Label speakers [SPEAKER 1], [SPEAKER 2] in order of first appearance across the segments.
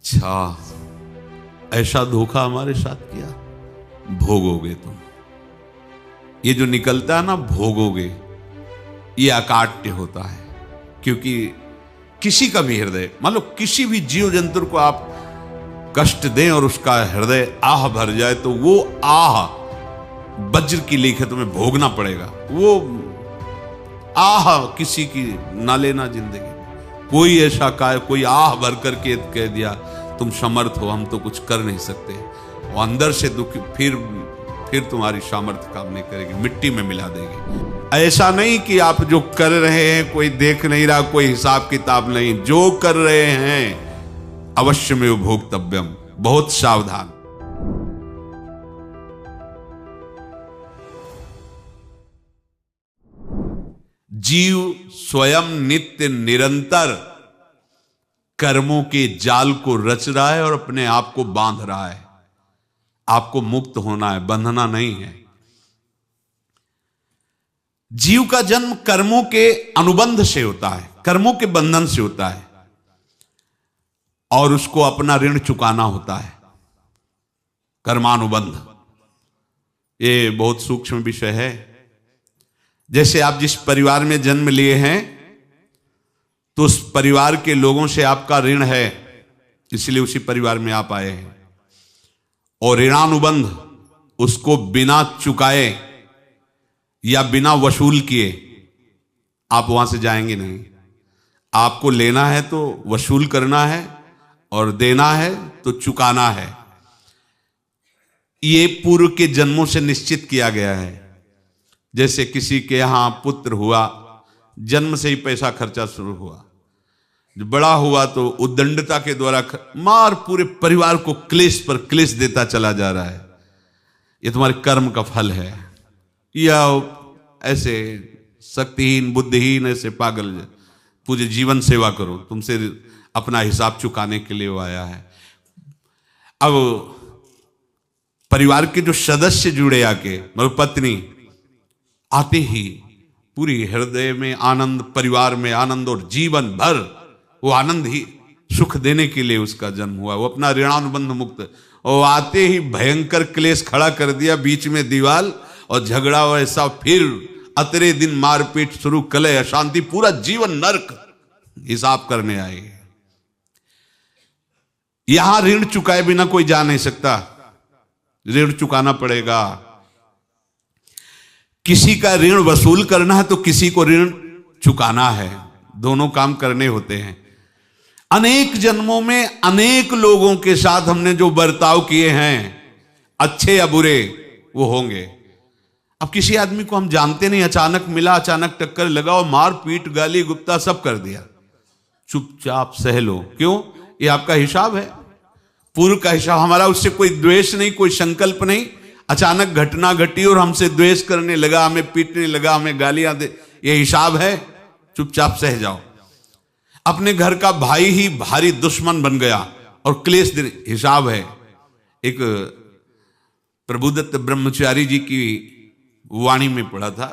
[SPEAKER 1] अच्छा, ऐसा धोखा हमारे साथ किया, भोगोगे तुम। ये जो निकलता है ना भोगोगे, ये अकाट्य होता है। क्योंकि किसी का भी हृदय, मान लो किसी भी जीव जंतु को आप कष्ट दें और उसका हृदय आह भर जाए, तो वो आह वज्र की लेखे तुम्हें भोगना पड़ेगा। वो आह किसी की ना लेना जिंदगी। कोई ऐसा कोई आह भर करके कह दिया तुम समर्थ हो, हम तो कुछ कर नहीं सकते, वो अंदर से दुखी, फिर तुम्हारी सामर्थ्य काम नहीं करेगी, मिट्टी में मिला देगी। ऐसा नहीं कि आप जो कर रहे हैं कोई देख नहीं रहा, कोई हिसाब किताब नहीं, जो कर रहे हैं अवश्य में भोक्तव्यम, बहुत सावधान। जीव स्वयं नित्य निरंतर कर्मों के जाल को रच रहा है और अपने आप को बांध रहा है। आपको मुक्त होना है, बंधना नहीं है। जीव का जन्म कर्मों के अनुबंध से होता है, कर्मों के बंधन से होता है, और उसको अपना ऋण चुकाना होता है। कर्मानुबंध ये बहुत सूक्ष्म विषय है। जैसे आप जिस परिवार में जन्म लिए हैं, तो उस परिवार के लोगों से आपका ऋण है, इसलिए उसी परिवार में आप आए हैं। और ऋणानुबंध, उसको बिना चुकाए या बिना वसूल किए आप वहां से जाएंगे नहीं। आपको लेना है तो वसूल करना है, और देना है तो चुकाना है। ये पूर्व के जन्मों से निश्चित किया गया है। जैसे किसी के यहां पुत्र हुआ, जन्म से ही पैसा खर्चा शुरू हुआ, जो बड़ा हुआ तो उद्दंडता के द्वारा मार पूरे परिवार को क्लेश पर क्लेश देता चला जा रहा है। ये तुम्हारे कर्म का फल है। या ऐसे शक्तिहीन बुद्धिहीन ऐसे पागल पूरे जीवन सेवा करो, तुमसे अपना हिसाब चुकाने के लिए वो आया है। अब परिवार के जो सदस्य जुड़े आके, मतलब पत्नी आते ही पूरी हृदय में आनंद, परिवार में आनंद, और जीवन भर वो आनंद ही सुख देने के लिए उसका जन्म हुआ। वो अपना ऋणानुबंध मुक्त, और आते ही भयंकर क्लेश खड़ा कर दिया, बीच में दीवाल और झगड़ा वैसा, फिर अतरे दिन मारपीट शुरू, कलह अशांति, पूरा जीवन नरक हिसाब करने आए। यहां ऋण चुकाए बिना कोई जा नहीं सकता, ऋण चुकाना पड़ेगा। किसी का ऋण वसूल करना है तो किसी को ऋण चुकाना है, दोनों काम करने होते हैं। अनेक जन्मों में अनेक लोगों के साथ हमने जो बर्ताव किए हैं, अच्छे या बुरे, वो होंगे। अब किसी आदमी को हम जानते नहीं, अचानक मिला, अचानक टक्कर लगा और मार पीट गाली गुप्ता सब कर दिया, चुपचाप सह लो। क्यों? ये आपका हिसाब है, पूर्व का हिसाब। हमारा उससे कोई द्वेष नहीं, कोई संकल्प नहीं। अचानक घटना घटी और हमसे द्वेष करने लगा, हमें पीटने लगा, हमें गालियां दे, ये हिसाब है, चुपचाप सह जाओ। अपने घर का भाई ही भारी दुश्मन बन गया और क्लेश दे, हिसाब है। एक प्रभुदत्त ब्रह्मचारी जी की वाणी में पढ़ा था,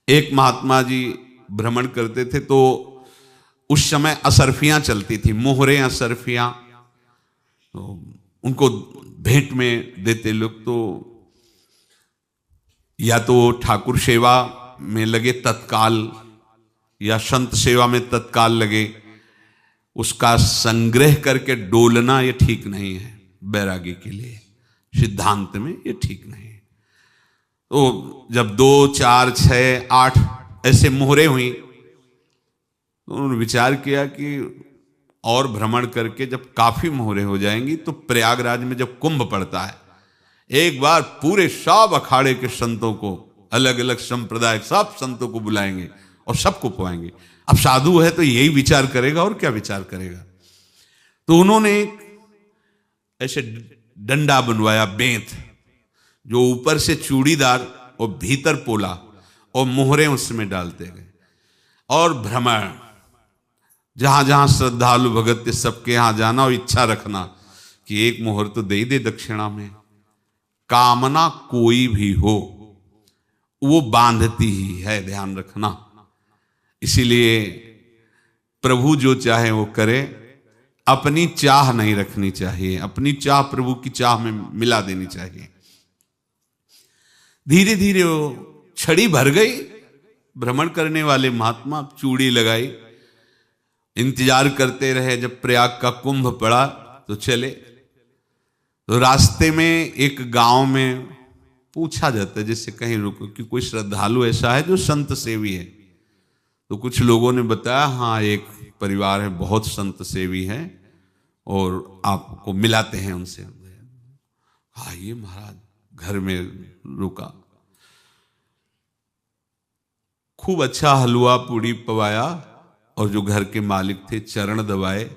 [SPEAKER 1] एक महात्मा जी भ्रमण करते थे, तो उस समय असरफियां चलती थी, मोहरे असरफियां, तो उनको भेंट में देते लोग। तो या तो ठाकुर सेवा में लगे तत्काल, या संत सेवा में तत्काल लगे, उसका संग्रह करके डोलना ये ठीक नहीं है। बैरागी के लिए सिद्धांत में ये ठीक नहीं है। तो जब 2, 4, 6, 8 ऐसे मोहरे हुई, तो उन्होंने विचार किया कि और भ्रमण करके जब काफी मोहरे हो जाएंगी तो प्रयागराज में जब कुंभ पड़ता है, एक बार पूरे सब अखाड़े के संतों को, अलग अलग संप्रदाय सब संतों को बुलाएंगे और सबको पवाएंगे। अब साधु है तो यही विचार करेगा, और क्या विचार करेगा। तो उन्होंने ऐसे डंडा बनवाया, बेंत, जो ऊपर से चूड़ीदार और भीतर पोला, और मोहरे उसमें डालते गए। और भ्रमण, जहां जहां श्रद्धालु भगत थे सबके यहां जाना, और इच्छा रखना कि एक मोहर तो दे दे दक्षिणा में। कामना कोई भी हो वो बांधती ही है, ध्यान रखना। इसीलिए प्रभु जो चाहे वो करे, अपनी चाह नहीं रखनी चाहिए, अपनी चाह प्रभु की चाह में मिला देनी चाहिए। धीरे धीरे वो छड़ी भर गई। भ्रमण करने वाले महात्मा चूड़ी लगाई, इंतजार करते रहे। जब प्रयाग का कुंभ पड़ा तो चले। तो रास्ते में एक गांव में पूछा जाता है, जैसे कहीं रुको कि कोई श्रद्धालु ऐसा है जो संत सेवी है। तो कुछ लोगों ने बताया, हाँ एक परिवार है बहुत संत सेवी है और आपको मिलाते हैं उनसे। आइए महाराज, घर में रुका। खूब अच्छा हलवा पूड़ी पवाया और जो घर के मालिक थे चरण दबाए।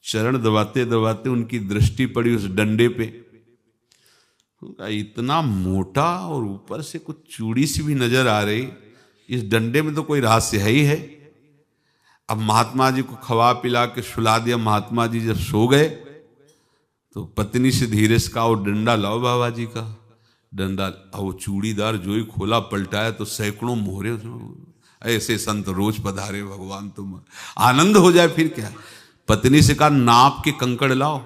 [SPEAKER 1] चरण दबाते दबाते उनकी दृष्टि पड़ी उस डंडे पे। इतना मोटा और ऊपर से कुछ चूड़ी सी भी नजर आ रही, इस डंडे में तो कोई रहस्य है ही है। अब महात्मा जी को खवा पिला के सुला दिया। महात्मा जी जब सो गए तो पत्नी से धीरे से कहा, वो डंडा लाओ बाबा जी का। डंडा, वो चूड़ीदार जो ही खोला पलटाया तो सैकड़ों मोहरे। ऐसे संत रोज पधारे भगवान, तुम आनंद हो जाए फिर क्या। पत्नी से कहा, नाप के कंकड़ लाओ।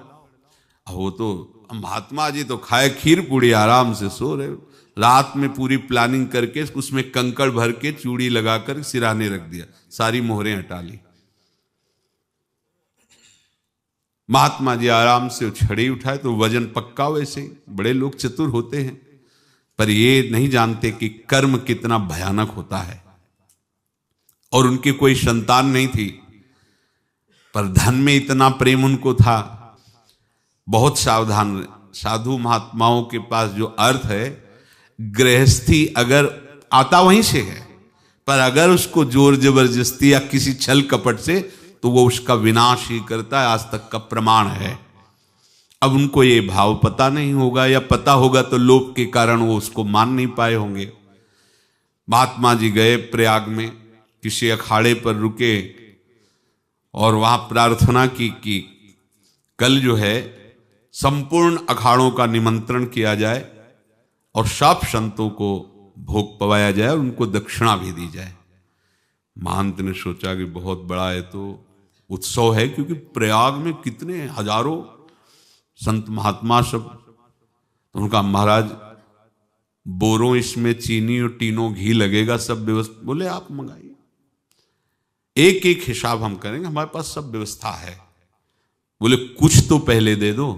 [SPEAKER 1] वो तो महात्मा जी तो खाए खीर पूड़ी, आराम से सो रहे। रात में पूरी प्लानिंग करके उसमें कंकड़ भर के चूड़ी लगाकर सिराने रख दिया, सारी मोहरें हटा ली। महात्मा जी आराम से छड़ी उठाए तो वजन पक्का। वैसे बड़े लोग चतुर होते हैं, पर ये नहीं जानते कि कर्म कितना भयानक होता है। और उनकी कोई संतान नहीं थी, पर धन में इतना प्रेम उनको था। बहुत सावधान। साधु महात्माओं के पास जो अर्थ है, गृहस्थी अगर आता वहीं से है, पर अगर उसको जोर जबरदस्ती या किसी छल कपट से, तो वो उसका विनाश ही करता है। आज तक का प्रमाण है। अब उनको ये भाव पता नहीं होगा, या पता होगा तो लोभ के कारण वो उसको मान नहीं पाए होंगे। महात्मा जी गए प्रयाग में, किसी अखाड़े पर रुके और वहां प्रार्थना की कि कल जो है संपूर्ण अखाड़ों का निमंत्रण किया जाए और सब संतों को भोग पवाया जाए और उनको दक्षिणा भी दी जाए। महंत ने सोचा कि बहुत बड़ा है तो उत्सव है, क्योंकि प्रयाग में कितने हजारों संत महात्मा सब। तो उनका महाराज बोरों इसमें चीनी और टीनों घी लगेगा, सब व्यवस्था। बोले आप मंगाइए, एक एक हिसाब हम करेंगे, हमारे पास सब व्यवस्था है। बोले कुछ तो पहले दे दो,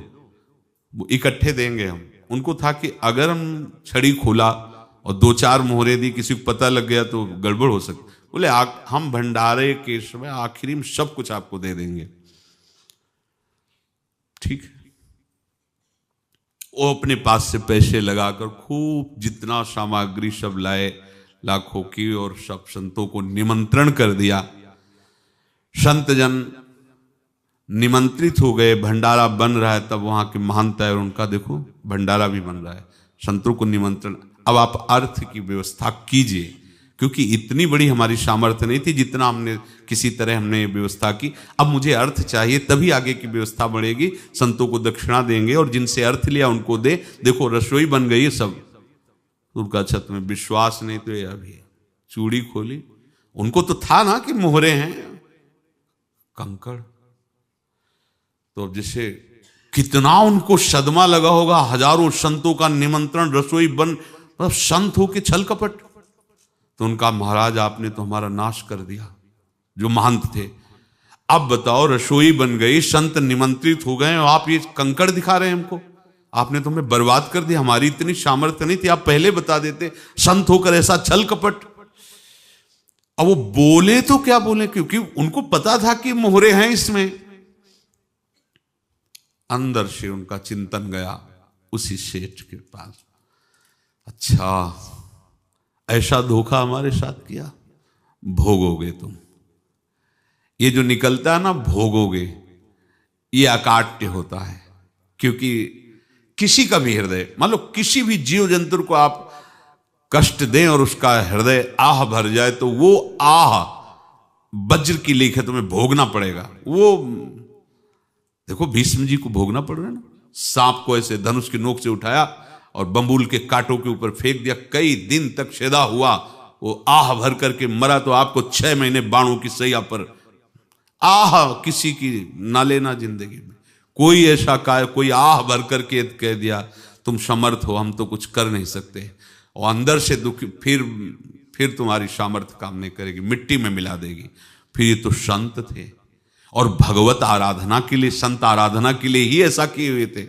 [SPEAKER 1] वो इकट्ठे देंगे हम। उनको था कि अगर हम छड़ी खोला और दो चार मोहरे दी, किसी को पता लग गया तो गड़बड़ हो सकती। बोले हम भंडारे के समय आखिरी में सब कुछ आपको दे देंगे। ठीक है। वो अपने पास से पैसे लगाकर खूब जितना सामग्री सब लाए, लाखों की, और सब संतों को निमंत्रण कर दिया। संत जन निमंत्रित हो गए, भंडारा बन रहा है। तब वहां के महंत है और उनका देखो भंडारा भी बन रहा है, संतों को निमंत्रण। अब आप अर्थ की व्यवस्था कीजिए, क्योंकि इतनी बड़ी हमारी सामर्थ्य नहीं थी जितना हमने किसी तरह हमने व्यवस्था की। अब मुझे अर्थ चाहिए, तभी आगे की व्यवस्था बढ़ेगी। संतों को दक्षिणा देंगे और जिनसे अर्थ लिया उनको दे। देखो रसोई बन गई है सब। उनका छत में विश्वास नहीं तो ये अभी चूड़ी खोली। उनको तो था ना कि मोहरे हैं, कंकड़। तो अब जैसे कितना उनको सदमा लगा होगा। हजारों संतों का निमंत्रण, रसोई बन, मतलब संत हो के छल कपट। तो उनका महाराज आपने तो हमारा नाश कर दिया, जो महंत थे। अब बताओ रसोई बन गई, संत निमंत्रित हो गए और आप ये कंकड़ दिखा रहे हैं हमको। आपने तो हमें बर्बाद कर दिया। हमारी इतनी सामर्थ्य नहीं थी, आप पहले बता देते। संत होकर ऐसा छल कपट। अब वो बोले तो क्या बोले, क्योंकि उनको पता था कि मोहरे हैं इसमें। अंदर से उनका चिंतन गया उसी सेठ के पास, अच्छा ऐसा धोखा हमारे साथ किया, भोगोगे तुम। ये जो निकलता है ना भोगोगे, ये अकाट्य होता है। क्योंकि किसी का भी हृदय, मान लो किसी भी जीव जंतु को आप कष्ट दें और उसका हृदय आह भर जाए, तो वो आह वज्र की लेख है, तुम्हें भोगना पड़ेगा। वो देखो भीष्म जी को भोगना पड़ रहा है ना। सांप को ऐसे धनुष की नोक से उठाया और बंबूल के कांटों के ऊपर फेंक दिया, कई दिन तक शेदा हुआ, वो आह भर करके मरा। तो आपको 6 महीने बाणों की सैया पर आह किसी की ना लेना जिंदगी में। कोई ऐसा कोई आह भर करके कह दिया तुम समर्थ हो, हम तो कुछ कर नहीं सकते, और अंदर से दुखी, फिर तुम्हारी सामर्थ्य काम नहीं करेगी, मिट्टी में मिला देगी। फिर ये तो संत थे और भगवत आराधना के लिए, संत आराधना के लिए ही ऐसा किए हुए थे।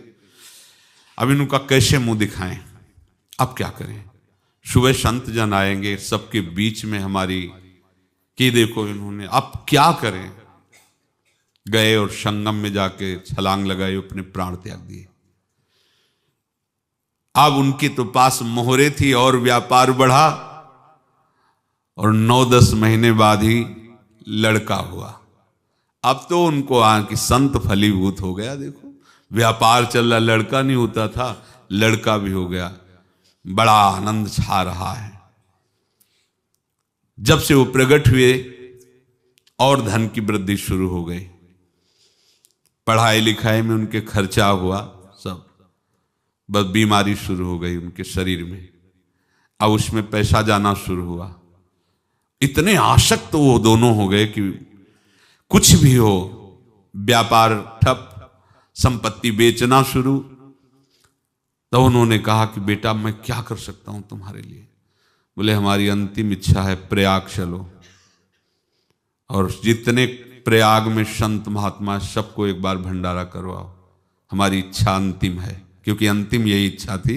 [SPEAKER 1] अब इनका कैसे मुंह दिखाएं, अब क्या करें। सुबह संत जन आएंगे, सबके बीच में हमारी कि देखो इन्होंने, अब क्या करें। गए और संगम में जाके छलांग लगाई, अपने प्राण त्याग दिए। अब उनके तो पास मोहरे थी और व्यापार बढ़ा, और 9-10 महीने बाद ही लड़का हुआ। अब तो उनको कि संत फलीभूत हो गया। देखो व्यापार चल रहा, लड़का नहीं होता था, लड़का भी हो गया। बड़ा आनंद छा रहा है। जब से वो प्रकट हुए और धन की वृद्धि शुरू हो गई, पढ़ाई लिखाई में उनके खर्चा हुआ सब, बस बीमारी शुरू हो गई उनके शरीर में। अब उसमें पैसा जाना शुरू हुआ। इतने आसक्त तो वो दोनों हो गए कि कुछ भी हो, व्यापार ठप, संपत्ति बेचना शुरू। तो उन्होंने कहा कि बेटा मैं क्या कर सकता हूं तुम्हारे लिए। बोले हमारी अंतिम इच्छा है प्रयाग चलो, और जितने प्रयाग में संत महात्मा सबको एक बार भंडारा करवाओ, हमारी इच्छा अंतिम है। क्योंकि अंतिम यही इच्छा थी।